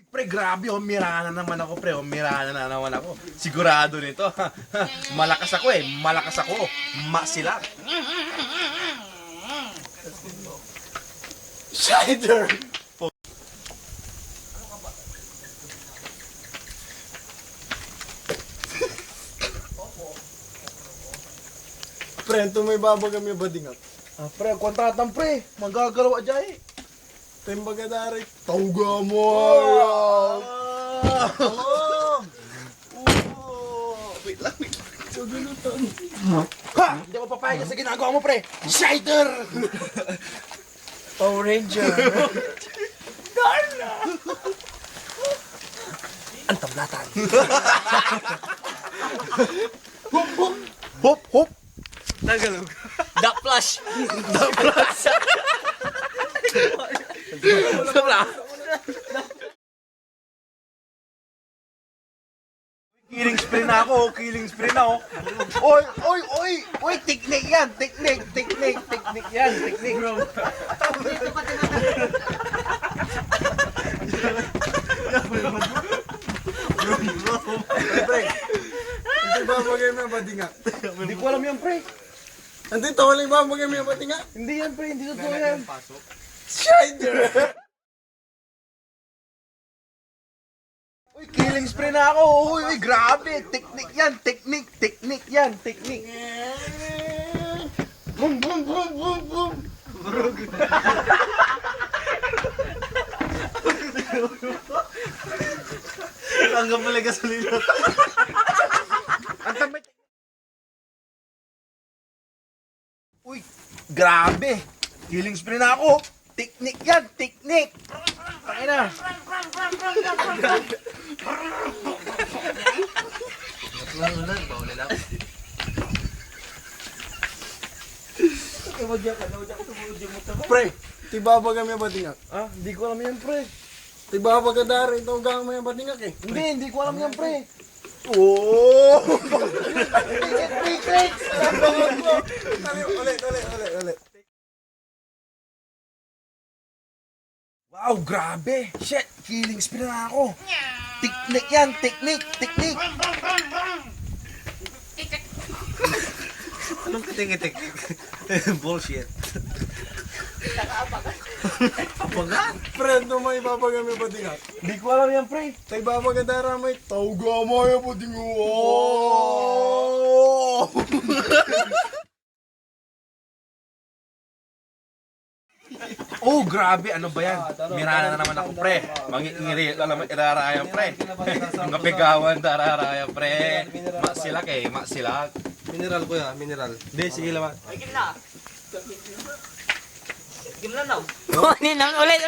Pre, grabe, humirana naman ako, pre. Humirana na naman ako. Sigurado nito. Malakas ako eh. Malakas ako. Masilat. Cider! Pre, ito may babagam yung badingat. Ah, pre, kontratang pre. Magagalaw adya eh. Tembaga dari. Tauga mo ayaw! Wait lang, wait lang. So, ginutan. Ha! Hindi ako papayag sa ginagawa mo, pre. Cider! Power Ranger. Darna! Ang tablatan. Hop, hop. Hop, hop. Tagalog. The Flash. The plus. Sobra. Killing spree na ako, killing spree na ako. Oy, oy, oy, oy, teknik yan, teknik yan, teknik. Pre, hindi babagay mo yung badingat. Hindi ko alam yan, pre. Hindi, tawalay babagay mo yung badingat. Hindi yan, pre, hindi totoo yan. Cider! Uy, killing spree na ako. Uy, uy, grabe. Teknik yan, teknik yan, teknik. Boom, boom, boom, boom, boom. Tanggap pala gasolina. Ang tamay. Uy, grabe. Killing spree na ako. Teknik yan, teknik. Tangina. Pre, tibabagay mo yung badingat. Ah, hindi ko alam yan, pre. Tibabagay dari, tawag mo yung badingat eh. Hindi ko alam yan, pre. Oh! Ulit. Wow, grabe. Shit, killing spree na ako. Teknik yan, teknik. Anong kitik-kitik? Bullshit. Apagan. Pre, ito mo ibabagay mo yung badingat. Hindi ko alam yan, pre. Tibabagay dari mo, tawag mo yung badingat. Oh! Oh, grabe. Ano ba yan? Mirana na naman ako, pre. Mangingiri, alam mo, iraraya, pre. Ang kapigawan, dararaya, pre. Maksilak eh, maksilak. Mineral ko ya, mineral. Hindi, sige laman. Kunin lang, ulit.